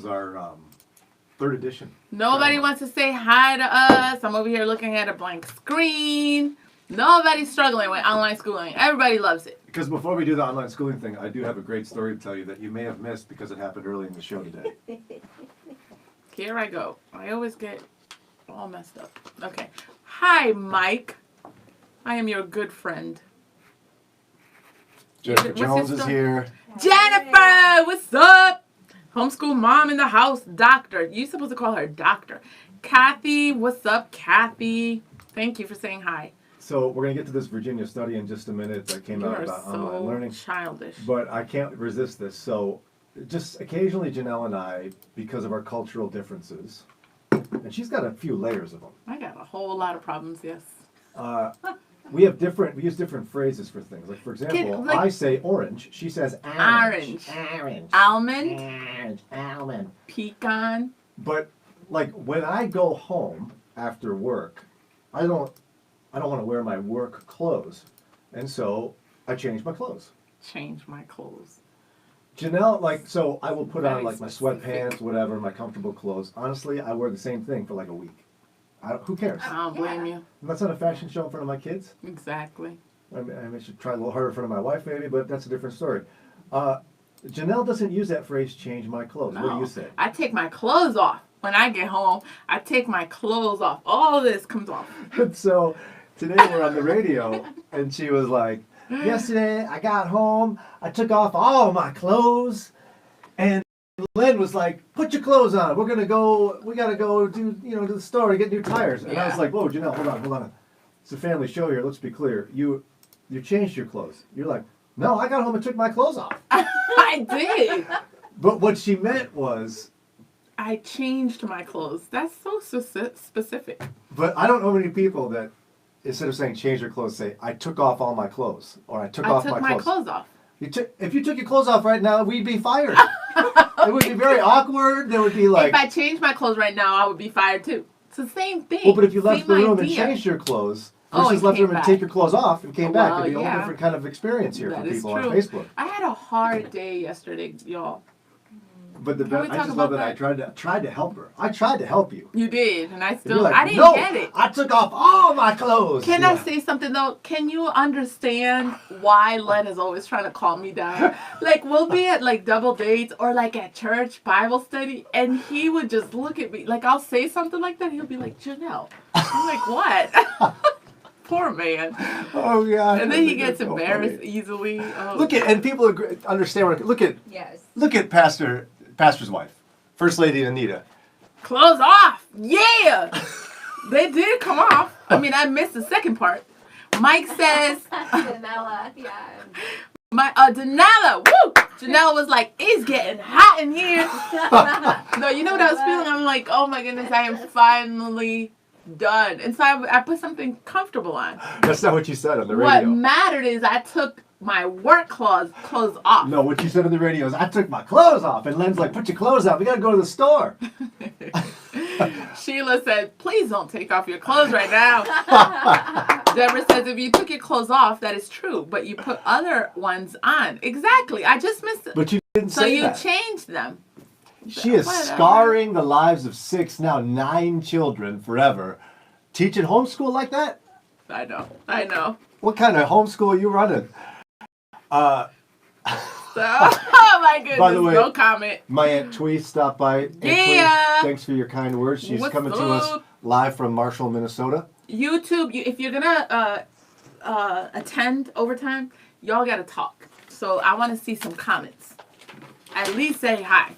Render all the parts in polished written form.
our third edition. Nobody wants to say hi to us. I'm over here looking at a blank screen. Nobody's struggling with online schooling. Everybody loves it. Because before we do the online schooling thing, I do have a great story to tell you that you may have missed because it happened early in the show today. Here I go. I always get all messed up. Okay. Hi, Mike. I am your good friend. Jennifer Jones is here. Jennifer, what's up? Homeschool mom in the house, doctor. You're supposed to call her doctor. Kathy, what's up, Kathy? Thank you for saying hi. So we're going to get to this Virginia study in just a minute that came out about online learning. Childish. But I can't resist this. So just occasionally Jannelle and I, because of our cultural differences, and she's got a few layers of them. I got a whole lot of problems, yes. We use different phrases for things. Like, for example, I say orange. She says orange. Orange. Almond. Orange. Almond. Pecan. But, like, when I go home after work, I don't want to wear my work clothes. And so I change my clothes. Change my clothes. Jannelle, like, so I will put on, Very like, my sweatpants, whatever, my comfortable clothes. Honestly, I wear the same thing for, like, a week. Who cares? I don't blame you. And that's not a fashion show in front of my kids. Exactly. I mean, I should try a little harder in front of my wife, maybe, but that's a different story. Jannelle doesn't use that phrase, change my clothes. No. What do you say? I take my clothes off. When I get home, I take my clothes off. All this comes off. And so today we're on the radio, and she was like, yesterday I got home, I took off all my clothes, and Lynn was like, put your clothes on. We gotta go to the store to get new tires. And I was like, whoa, Jannelle, hold on. It's a family show here, let's be clear. You changed your clothes. You're like, no, I got home and took my clothes off. I did. But what she meant was, I changed my clothes. That's so specific. but I don't know many people that, instead of saying change your clothes, say, I took off all my clothes. Or I took off my clothes. I took my clothes off. If you took your clothes off right now, we'd be fired. It would be very awkward. There would be like... If I changed my clothes right now, I would be fired too. It's the same thing. Well, but if you left the room and idea. changed your clothes, Oh, versus left the room and take your clothes off and came back, it'd be a whole different kind of experience here That for is people true. on Facebook. I had a hard day yesterday, y'all. But Can we I talk just love about that I tried to help her. I tried to help you. You did, and I And still you're like, I didn't no, get it. I took off all my clothes. Can I say something though? Can you understand why Len is always trying to calm me down? Like we'll be at like double dates or like at church Bible study, and he would just look at me like I'll say something like that. He'll be like, Jannelle. I'm like, what? Poor man. Oh God. And then he gets embarrassed easily. Oh. And people understand. Look at Pastor's wife, First Lady Anita. Clothes off. Yeah. They did come off. I mean, I missed the second part. Mike says. Jannelle, yeah. Jannelle, woo! Jannelle was like, it's getting hot in here. No, you know what I was feeling? I'm like, oh my goodness, I am finally done. And so I put something comfortable on. That's not what you said on the What radio. mattered is I took my work clothes off. No, what you said on the radio is, I took my clothes off. And Len's like, put your clothes off. We got to go to the store. Sheila said, please don't take off your clothes right now. Deborah says, if you took your clothes off, that is true. But you put other ones on. Exactly. I just missed it. But you didn't say that. So you changed them. She is scarring the lives of 6, now 9 children forever. Teaching homeschool like that? I know. What kind of homeschool are you running? Oh my goodness, By the way, no comment. My Aunt Twee stopped by. Aunt Yeah. Twee, thanks for your kind words. She's What's coming to us live from Marshall, Minnesota. YouTube, if you're gonna attend overtime, y'all gotta talk. So I want to see some comments. At least say hi.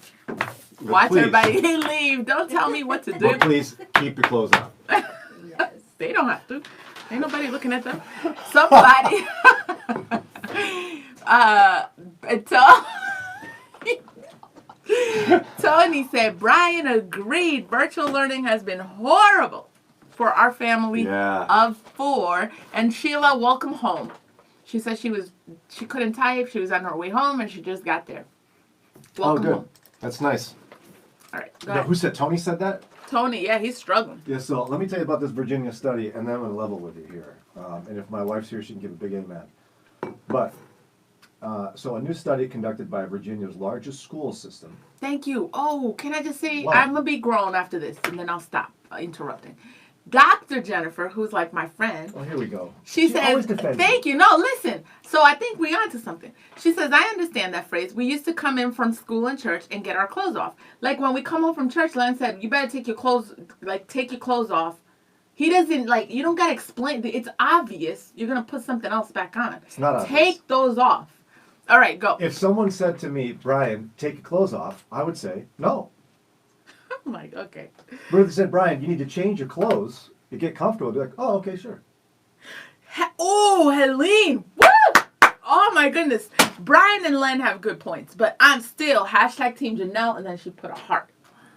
Watch please. everybody leave. Don't tell me what to do. But please keep your clothes on. Yes. They don't have to. Ain't nobody looking at them. Somebody. Tony said, Brian agreed. Virtual learning has been horrible for our family of 4. And Sheila, welcome home. She said she couldn't type. She was on her way home and she just got there. Welcome good. home. That's nice. All right. Go Now, ahead. who said Tony said that? Tony, yeah, he's struggling. Yeah, so let me tell you about this Virginia study, and then I'm going to level with you here. And if my wife's here, she can give a big amen. But So a new study conducted by Virginia's largest school system. Thank you. Oh, can I just say, What? I'm going to be grown after this, and then I'll stop interrupting. Dr. Jennifer, who's like my friend, Oh, here we go. she always says, defends thank you. No, listen. So I think we're onto something. She says, I understand that phrase. We used to come in from school and church and get our clothes off. Like when we come home from church, Len said, you better take your clothes off. He doesn't, like, you don't got to explain. It's obvious. You're going to put something else back on. It's not obvious. Take those off. All right, go. If someone said to me, Brian, take your clothes off, I would say, no. I'm like, okay. But if they said, Brian, you need to change your clothes to get comfortable, I'd be like, oh, okay, sure. Oh, Helene. Woo! Oh, my goodness. Brian and Len have good points, but I'm still # Team Jannelle, and then she put a heart.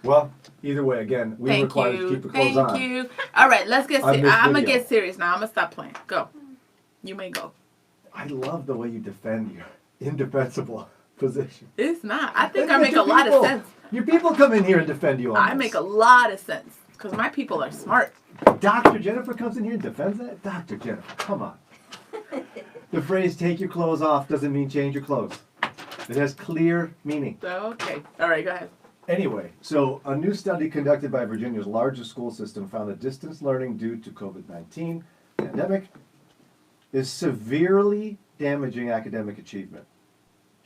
Well, either way, again, we require you to keep your clothes on. Thank you. All right, let's get On serious. this I'm going to video. get serious now. I'm going to stop playing. Go. You may go. I love the way you defend your indefensible position. It's not. I think Look I at make a your lot of people. sense. Your people come in here and defend you on I this. make a lot of sense because my people are smart. Dr. Jennifer comes in here and defends that? Dr. Jennifer, come on. The phrase take your clothes off doesn't mean change your clothes. It has clear meaning. Okay. All right, go ahead. Anyway, so a new study conducted by Virginia's largest school system found that distance learning due to COVID-19 pandemic is severely damaging academic achievement.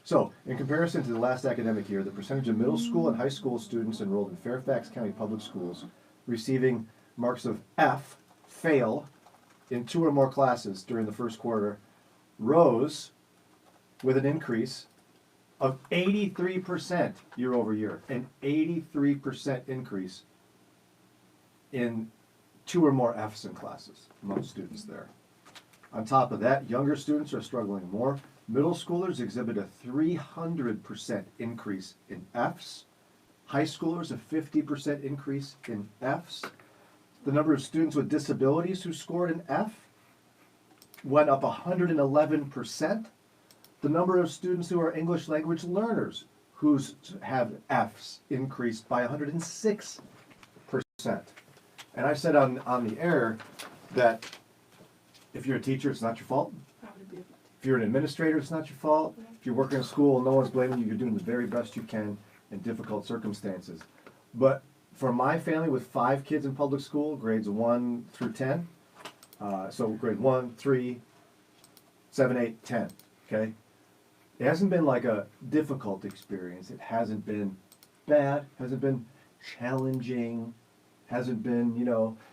So, in comparison to the last academic year, the percentage of middle school and high school students enrolled in Fairfax County Public Schools receiving marks of F, fail, in 2 or more classes during the first quarter rose with an increase of 83% year over year. An 83% increase in 2 or more Fs in classes among students there. On top of that, younger students are struggling more. Middle schoolers exhibit a 300% increase in Fs. High schoolers, a 50% increase in Fs. The number of students with disabilities who scored an F went up 111%. The number of students who are English language learners who have Fs increased by 106%. And I said on the air that if you're a teacher, it's not your fault. If you're an administrator, it's not your fault. If you're working in school, no one's blaming you. You're doing the very best you can in difficult circumstances. But for my family with 5 kids in public school, grades 1 through 10, so grade 1, 3, 7, 8, 10, okay? It hasn't been like a difficult experience. It hasn't been bad, hasn't been challenging, hasn't been,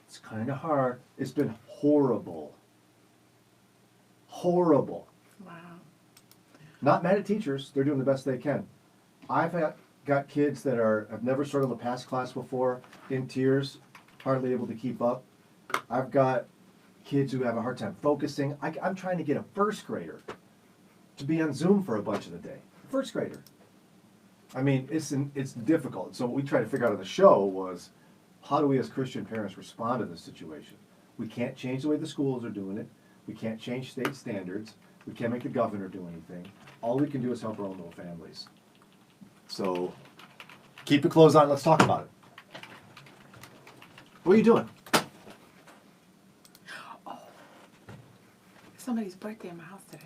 it's kind of hard. It's been horrible. Horrible. Wow. Not mad at teachers. They're doing the best they can. I've got kids that have never struggled to pass class before, in tears, hardly able to keep up. I've got kids who have a hard time focusing. I'm trying to get a first grader to be on Zoom for a bunch of the day. First grader. I mean, it's difficult. So what we tried to figure out on the show was, how do we as Christian parents respond to this situation? We can't change the way the schools are doing it. We can't change state standards. We can't make the governor do anything. All we can do is help our own little families. So keep your clothes on. Let's talk about it. What are you doing? Oh, somebody's birthday in my house today.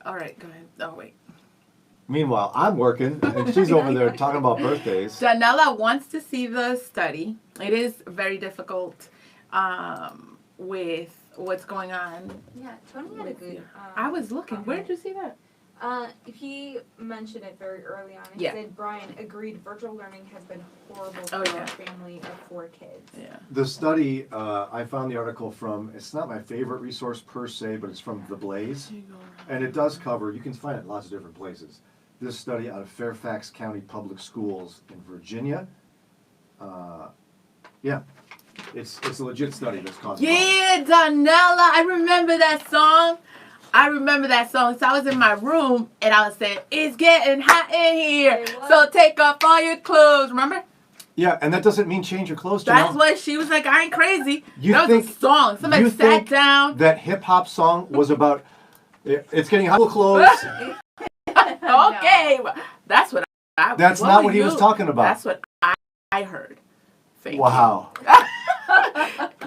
All right, go ahead. Oh, wait. Meanwhile, I'm working, and she's over there talking about birthdays. Janelle wants to see the study. It is very difficult with what's going on. Yeah, Tony had a good. I was looking. Where did you see that? He mentioned it very early on. He Yeah. said, Brian agreed virtual learning has been horrible for Oh, yeah. our family of 4 kids. Yeah. The study, I found the article from, it's not my favorite resource per se, but it's from The Blaze. And it does cover, you can find it in lots of different places. This study out of Fairfax County Public Schools in Virginia. Yeah, it's a legit study that's causing problems. Yeah, Donella. I remember that song. So I was in my room and I was saying, it's getting hot in here. Say what? So take off all your clothes. Remember? Yeah, and that doesn't mean change your clothes, That's Janelle. what she was like, I ain't crazy. You that was a think- song. Somebody you sat think down. That hip-hop song was about, it's getting hot clothes. Okay. That's what That's not what he was talking about. That's what I heard. Thank you. Wow.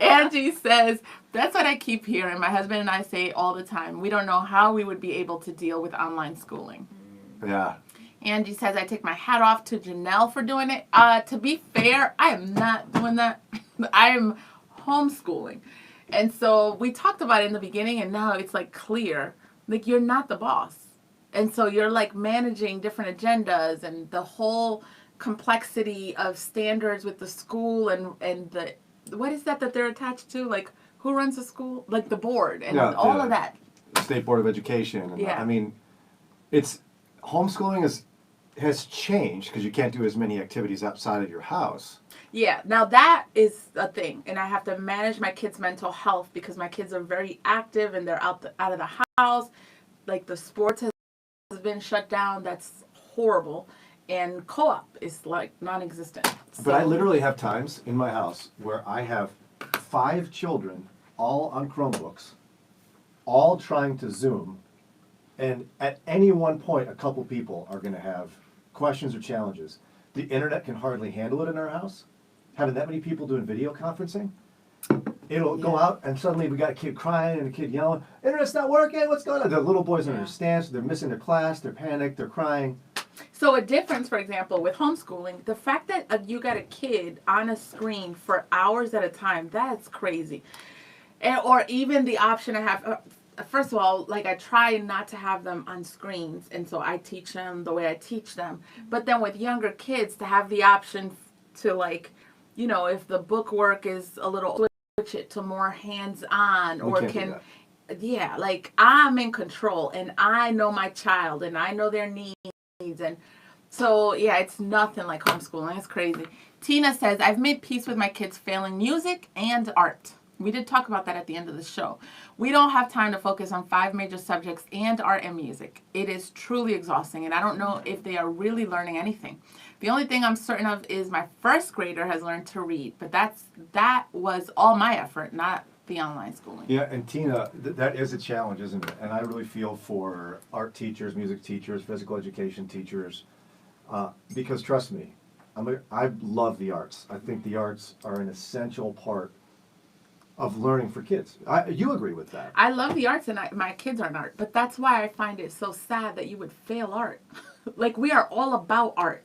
Angie says, that's what I keep hearing. My husband and I say all the time. We don't know how we would be able to deal with online schooling. Yeah. Angie says, I take my hat off to Jannelle for doing it. To be fair, I am not doing that. I am homeschooling. And so we talked about it in the beginning, and now it's like clear. Like, you're not the boss. And so you're like managing different agendas and the whole complexity of standards with the school and the, what is that they're attached to? Like, who runs the school? Like the board and all of that. State Board of Education. And Yeah. I mean, it's homeschooling has changed because you can't do as many activities outside of your house. Yeah, now that is a thing, and I have to manage my kids' mental health because my kids are very active and they're out of the house. Like the sports has been shut down. That's horrible, and co-op is like non-existent. But I literally have times in my house where I have 5 children, all on Chromebooks, all trying to Zoom, and at any one point, a couple people are going to have questions or challenges. The internet can hardly handle it in our house. Having that many people doing video conferencing, it'll go out and suddenly we got a kid crying and a kid yelling, internet's not working, what's going on? The little boys don't understand, so they're missing their class, they're panicked, they're crying. So a difference, for example, with homeschooling, the fact that you got a kid on a screen for hours at a time, that's crazy. Or even the option I have, first of all, like I try not to have them on screens, and so I teach them the way I teach them. But then with younger kids, to have the option to, like, you know, if the book work is a little, switch it to more hands-on, or yeah, like I'm in control and I know my child and I know their needs. And so, yeah, it's nothing like homeschooling. It's crazy. Tina says, I've made peace with my kids failing music and art. We did talk about that at the end of the show. We don't have time to focus on 5 major subjects and art and music. It is truly exhausting, and I don't know if they are really learning anything. The only thing I'm certain of is my first grader has learned to read, but that was all my effort, not the online schooling. Yeah, and Tina, that is a challenge, isn't it? And I really feel for art teachers, music teachers, physical education teachers, because trust me, I love the arts. I think the arts are an essential part of learning for kids. You agree with that? I love the arts, and my kids are in art, but that's why I find it so sad that you would fail art. Like, we are all about art.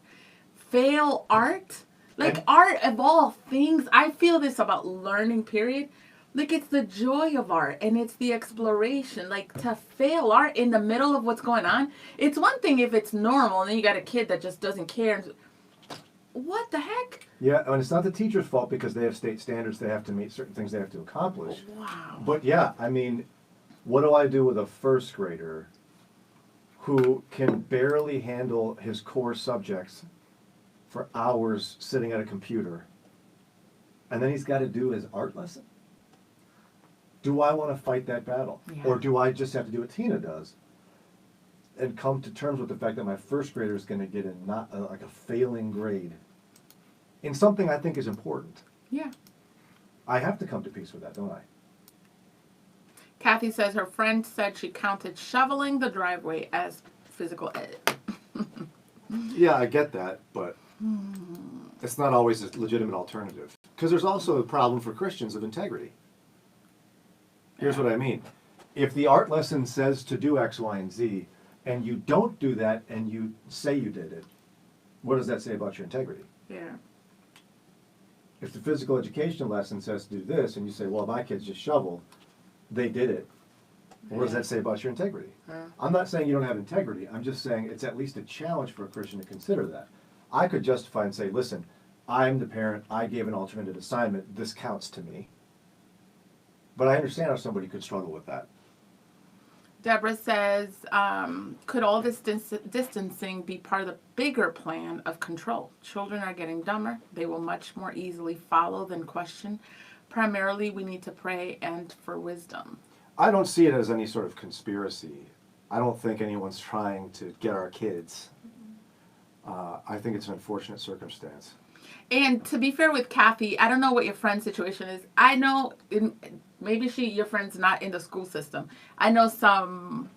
Fail art? Like, art of all things, I feel this about learning, period. Like, it's the joy of art, and it's the exploration. Like, to fail art in the middle of what's going on, it's one thing if it's normal, and then you got a kid that just doesn't care. What the heck? Yeah, and it's not the teacher's fault because they have state standards they have to meet, certain things they have to accomplish. Wow. But yeah, I mean, what do I do with a first grader who can barely handle his core subjects for hours sitting at a computer, and then he's got to do his art lesson? Do I want to fight that battle? Yeah. Or do I just have to do what Tina does and come to terms with the fact that my first grader is going to get like a failing grade in something I think is important? Yeah. I have to come to peace with that, don't I? Kathy says her friend said she counted shoveling the driveway as physical ed. Yeah, I get that, but it's not always a legitimate alternative. Because there's also a problem for Christians of integrity. Here's what I mean. If the art lesson says to do X, Y, and Z, and you don't do that and you say you did it, what does that say about your integrity? Yeah. If the physical education lesson says to do this and you say, well, my kids just shoveled, they did it, what does that say about your integrity? I'm not saying you don't have integrity. I'm just saying it's at least a challenge for a Christian to consider that. I could justify and say, listen, I'm the parent, I gave an alternative assignment, this counts to me. But I understand how somebody could struggle with that. Deborah says, could all this distancing be part of the bigger plan of control? Children are getting dumber. They will much more easily follow than question. Primarily, we need to pray and for wisdom. I don't see it as any sort of conspiracy. I don't think anyone's trying to get our kids. I think it's an unfortunate circumstance. And to be fair with Kathy, I don't know what your friend's situation is. I know maybe your friend's not in the school system. I know some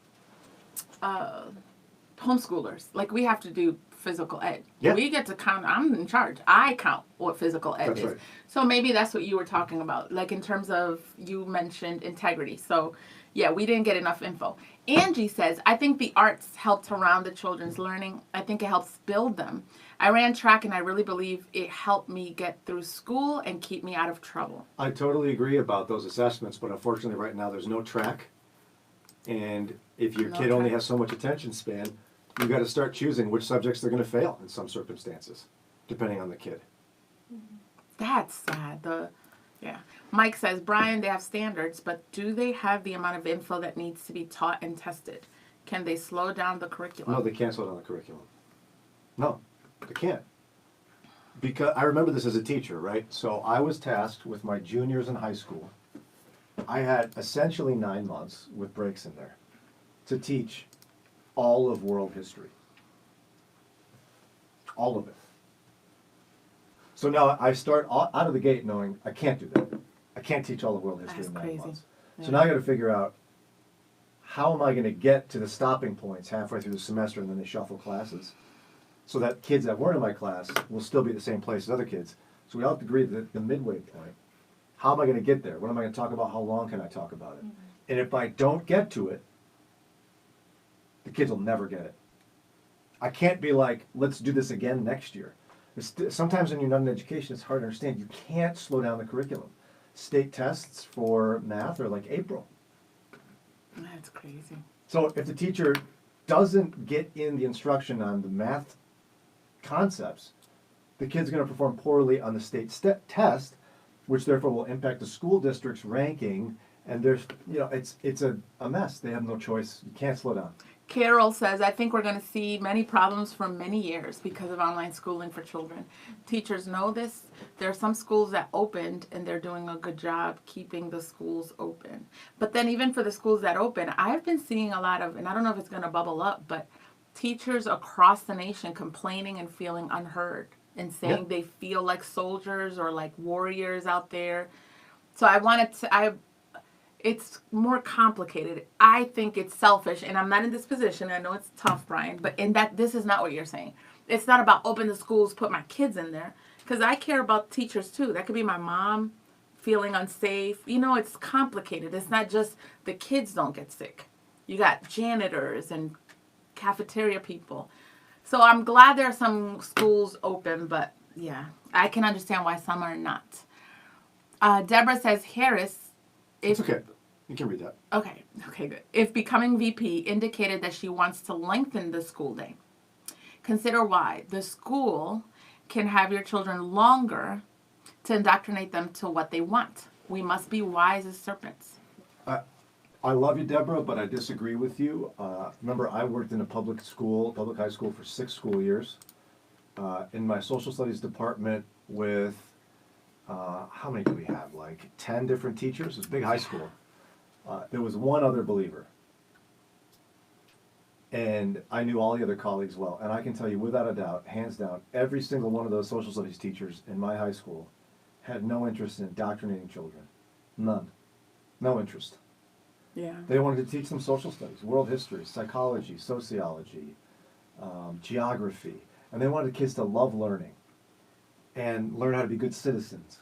homeschoolers. Like, we have to do physical ed. Yeah. We get to count. I'm in charge. I count what physical ed That's is. right. So maybe that's what you were talking about, like in terms of you mentioned integrity. So yeah, we didn't get enough info. Angie says, I think the arts help to round the children's learning. I think it helps build them. I ran track and I really believe it helped me get through school and keep me out of trouble. I totally agree about those assessments, but unfortunately right now there's no track. And if your No kid only track. has so much attention span, you got to start choosing which subjects they're going to fail in some circumstances, depending on the kid. That's sad. Yeah. Mike says, Brian, they have standards, but do they have the amount of info that needs to be taught and tested? Can they slow down the curriculum? No, they can't slow down the curriculum. No, they can't. Because I remember this as a teacher, right? So I was tasked with my juniors in high school. I had essentially 9 months with breaks in there to teach all of world history. All of it. So now I start out of the gate knowing I can't do that. I can't teach all of world history That's in 9 crazy. months. Yeah. So now I got to figure out how am I going to get to the stopping points halfway through the semester and then they shuffle classes so that kids that weren't in my class will still be at the same place as other kids. So we all have to agree that the midway point, how am I going to get there? What am I going to talk about? How long can I talk about it? And if I don't get to it, the kids will never get it. I can't be like, let's do this again next year. Sometimes when you're not in education, it's hard to understand. You can't slow down the curriculum. State tests for math are like April. That's crazy. So if the teacher doesn't get in the instruction on the math concepts, the kid's going to perform poorly on the state test, which therefore will impact the school district's ranking. And there's, it's a mess. They have no choice. You can't slow down. Carol says, I think we're going to see many problems for many years because of online schooling for children. Teachers know this. There are some schools that opened and they're doing a good job keeping the schools open. But then even for the schools that open, I've been seeing a lot of, and I don't know if it's going to bubble up, but teachers across the nation complaining and feeling unheard and saying they feel like soldiers or like warriors out there. So it's more complicated. I think it's selfish, and I'm not in this position. I know it's tough, Brian, but in that, this is not what you're saying. It's not about open the schools, put my kids in there, because I care about teachers too. That could be my mom feeling unsafe. It's complicated. It's not just the kids don't get sick. You got janitors and cafeteria people. So I'm glad there are some schools open, but yeah, I can understand why some are not. Deborah says, Harris, It's okay. You can read that. Okay, good. If becoming VP indicated that she wants to lengthen the school day, consider why. The school can have your children longer to indoctrinate them to what they want. We must be wise as serpents. I love you, Deborah, but I disagree with you. Remember, I worked in a public high school for 6 school years. In my social studies department with, how many do we have? Like 10 different teachers? It's a big high school. There was one other believer. And I knew all the other colleagues well. And I can tell you without a doubt, hands down, every single one of those social studies teachers in my high school had no interest in indoctrinating children. None. No interest. Yeah. They wanted to teach them social studies, world history, psychology, sociology, geography. And they wanted kids to love learning and learn how to be good citizens.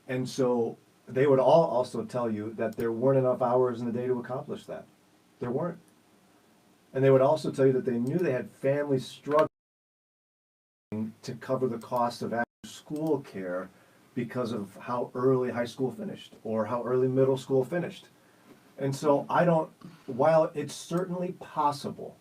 And so they would all also tell you that there weren't enough hours in the day to accomplish that. There weren't. And they would also tell you that they knew they had families struggling to cover the cost of after school care because of how early high school finished or how early middle school finished. And so while it's certainly possible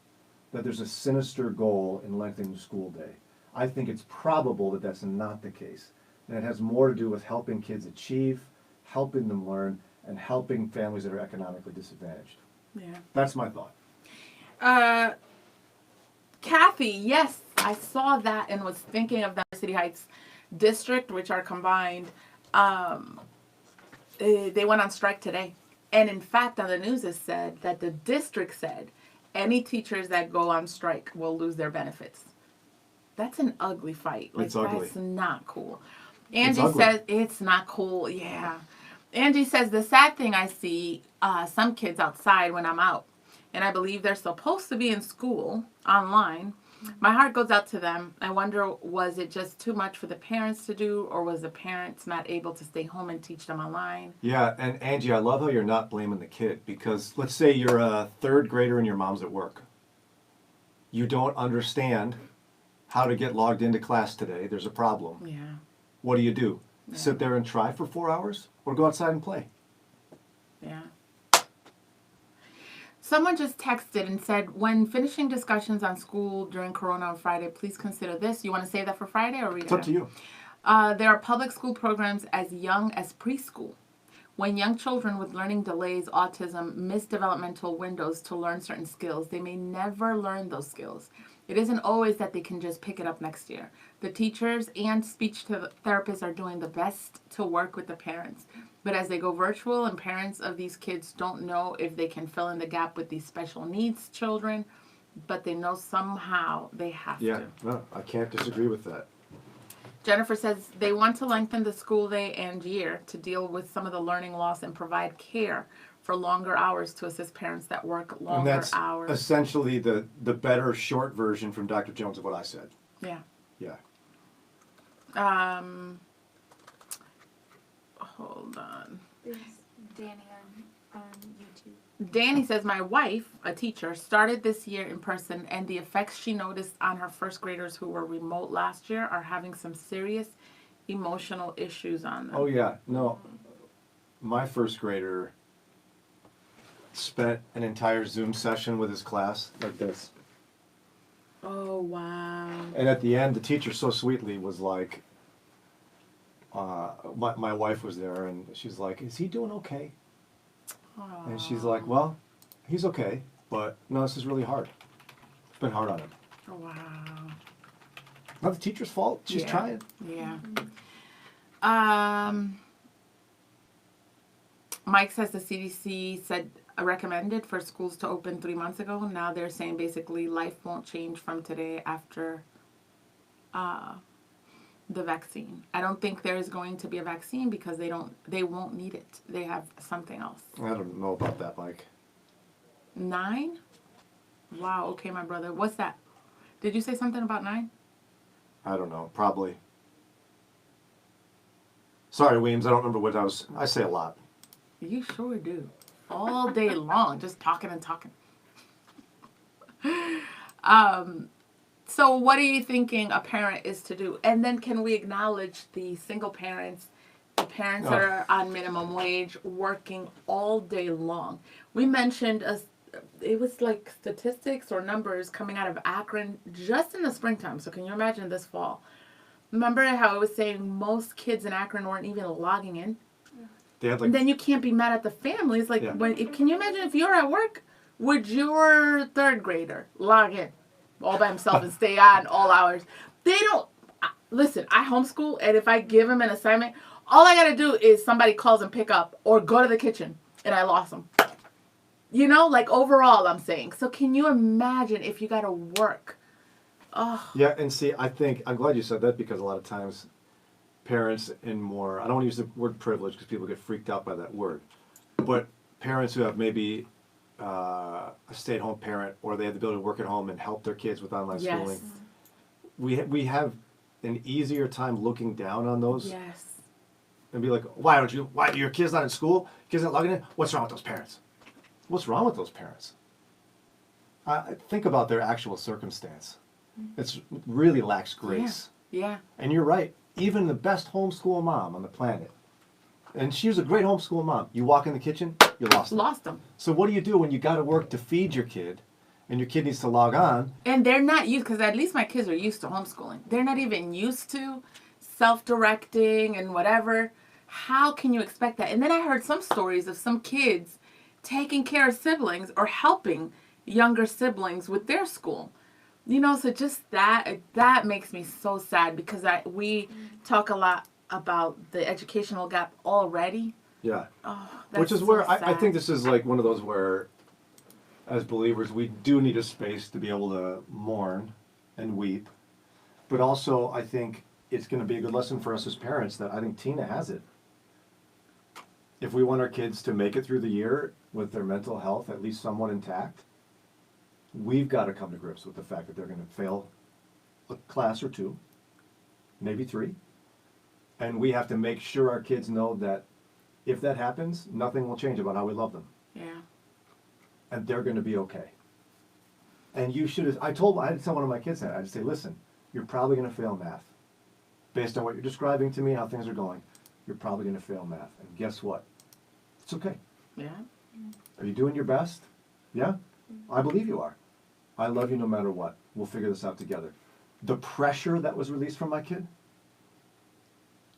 that there's a sinister goal in lengthening the school day, I think it's probable that that's not the case. And it has more to do with helping kids achieve, helping them learn, and helping families that are economically disadvantaged. Yeah. That's my thought. Kathy, yes, I saw that and was thinking of the City Heights district, which are combined. They went on strike today. And in fact, on the news it said that the district said any teachers that go on strike will lose their benefits. That's an ugly fight. It's ugly. That's not cool. It's Angie ugly. says it's not cool. Yeah. Angie says the sad thing I see some kids outside when I'm out, and I believe they're supposed to be in school online, My heart goes out to them. I wonder, was it just too much for the parents to do, or was the parents not able to stay home and teach them online? Yeah, and Angie, I love how you're not blaming the kid, because let's say you're a third grader and your mom's at work. You don't understand how to get logged into class today. There's a problem. Yeah. What do? Yeah. Sit there and try for 4 hours, or go outside and play? Yeah. Someone just texted and said, when finishing discussions on school during Corona on Friday, please consider this. You want to save that for Friday or read it? It's up to you. There are public school programs as young as preschool. When young children with learning delays, autism, miss developmental windows to learn certain skills, they may never learn those skills. It isn't always that they can just pick it up next year. The teachers and speech therapists are doing the best to work with the parents. But as they go virtual and parents of these kids don't know if they can fill in the gap with these special needs children, but they know somehow they have to. No, I can't disagree with that. Jennifer says they want to lengthen the school day and year to deal with some of the learning loss and provide care for longer hours to assist parents that work longer And that's hours. essentially the better short version from Dr. Jones of what I said. Yeah. Yeah. Hold on. There's Danny on YouTube. Danny says, my wife, a teacher, started this year in person, and the effects she noticed on her first graders who were remote last year are having some serious emotional issues on them. Oh, yeah. No. My first grader spent an entire Zoom session with his class like this. Oh, wow. And at the end, the teacher so sweetly was like, my wife was there, and she's like, is he doing okay? Aww. And she's like, well, he's okay, but no, this is really hard. It's been hard on him. Oh, wow. Not the teacher's fault. She's Yeah. trying. Yeah. Mike says the CDC said recommended for schools to open 3 months ago. Now they're saying basically life won't change from today after the vaccine. I don't think there is going to be a vaccine because they won't need it. They have something else. I don't know about that, Mike. 9? Wow. Okay, my brother. What's that? Did you say something about 9? I don't know. Probably. Sorry, Weems. I don't remember what I say a lot. You sure do. All day long, just talking and talking. So what are you thinking a parent is to do? And then can we acknowledge the single parents, the parents that are on minimum wage, working all day long? We mentioned it was like statistics or numbers coming out of Akron just in the springtime. So can you imagine this fall? Remember how I was saying most kids in Akron weren't even logging in? They had like. And then you can't be mad at the families. Like, Yeah. Can you imagine if you're at work, would your third grader log in all by himself and stay on all hours? They don't. Listen, I homeschool, and if I give him an assignment, all I got to do is somebody calls and pick up or go to the kitchen, and I lost them. You know, like overall, I'm saying. So can you imagine if you got to work? Oh. Yeah, and see, I'm glad you said that, because a lot of times parents in more, I don't want to use the word privilege because people get freaked out by that word, but parents who have maybe a stay-at-home parent, or they have the ability to work at home and help their kids with online schooling, we have an easier time looking down on those. Yes. And be like, why your kid's not in school? Kid's not logging in? What's wrong with those parents? What's wrong with those parents? Think about their actual circumstance. It really lacks grace. Yeah. And you're right. Even the best homeschool mom on the planet, and she was a great homeschool mom. You walk in the kitchen, you lost them. Lost them. So what do you do when you got to work to feed your kid, and your kid needs to log on? And they're not used, because at least my kids are used to homeschooling. They're not even used to self-directing and whatever. How can you expect that? And then I heard some stories of some kids taking care of siblings or helping younger siblings with their school. You know, so just that makes me so sad, because we talk a lot about the educational gap already. Yeah. Oh, that's Which is so where I sad. think this is like one of those where, as believers, we do need a space to be able to mourn and weep. But also, I think it's going to be a good lesson for us as parents that I think Tina has it. If we want our kids to make it through the year with their mental health at least somewhat intact, We've got to come to grips with the fact that they're going to fail a class or two, maybe three. And we have to make sure our kids know that if that happens, nothing will change about how we love them. Yeah. And they're going to be okay. And you should, I had to tell one of my kids that. I'd say, listen, you're probably going to fail math. Based on what you're describing to me, how things are going, you're probably going to fail math. And guess what? It's okay. Yeah. Are you doing your best? Yeah? I believe you are. I love you no matter what. We'll figure this out together. The pressure that was released from my kid,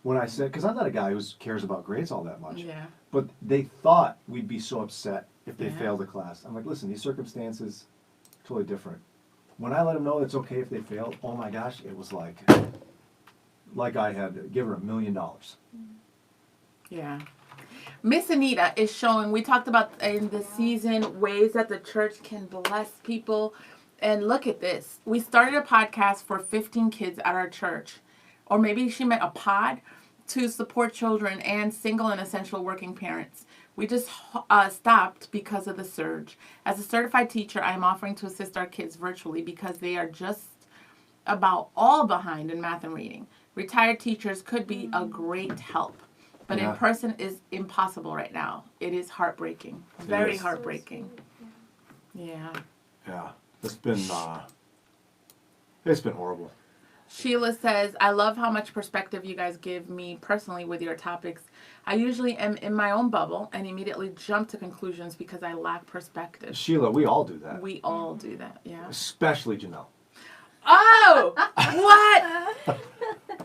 when I said, because I'm not a guy who cares about grades all that much, Yeah. but they thought we'd be so upset if they Yeah. failed the class. I'm like, listen, these circumstances, totally different. When I let them know it's okay if they fail, oh my gosh, it was like I had given her $1 million. Yeah. Miss Anita is showing, we talked about in the season ways that the church can bless people. And look at this. We started a podcast for 15 kids at our church. Or maybe she meant a pod to support children and single and essential working parents. We just stopped because of the surge. As a certified teacher, I'm offering to assist our kids virtually because they are just about all behind in math and reading. Retired teachers could be a great help. But Yeah. in person is impossible right now. It is heartbreaking. Very is. heartbreaking. Yeah. Yeah, it's been horrible. Sheila says, I love how much perspective you guys give me personally with your topics. I usually am in my own bubble and immediately jump to conclusions because I lack perspective. Sheila, we all do that. We all do that, yeah. Especially Jannelle. Oh, what?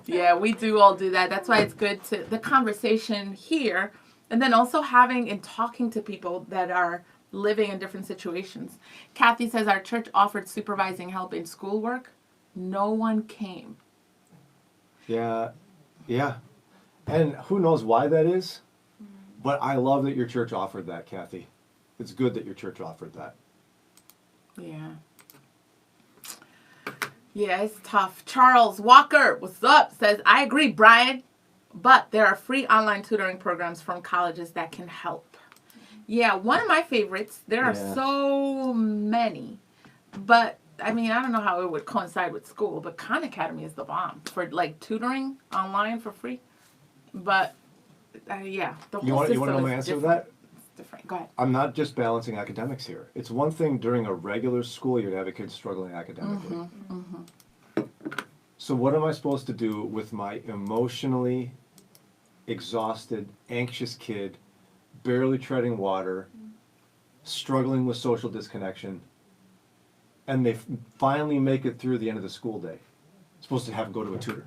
Yeah, we do all do that. That's why it's good to the conversation here, and then also having and talking to people that are living in different situations. Kathy says our church offered supervising help in schoolwork. No one came. Yeah. And who knows why that is, but I love that your church offered that, Kathy. It's good that your church offered that. Yeah. Yeah, it's tough. Charles Walker, what's up? Says, I agree, Brian, but there are free online tutoring programs from colleges that can help. Yeah, one of my favorites, there are so many, but I mean, I don't know how it would coincide with school, but Khan Academy is the bomb for like tutoring online for free. But yeah, the whole You want to system know my is answer to different. that? It's different. Go ahead. I'm not just balancing academics here. It's one thing during a regular school year to have a kid struggling academically. So what am I supposed to do with my emotionally exhausted, anxious kid, barely treading water, struggling with social disconnection, and they finally make it through the end of the school day? Supposed to have them go to a tutor.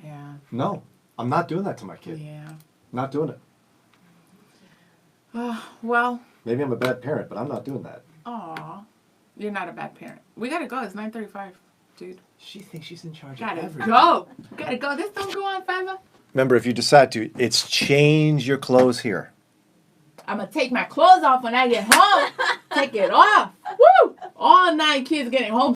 Yeah. No, I'm not doing that to my kid. Yeah. Not doing it. Well. Maybe I'm a bad parent, but I'm not doing that. Aw, you're not a bad parent. We gotta go. It's 9:35, dude. She thinks she's in charge Gotta of everything. go. Gotta go. This don't go on forever. Remember, if you decide to, it's change your clothes here. I'm gonna take my clothes off when I get home. Take it off. Woo! All 9 kids getting home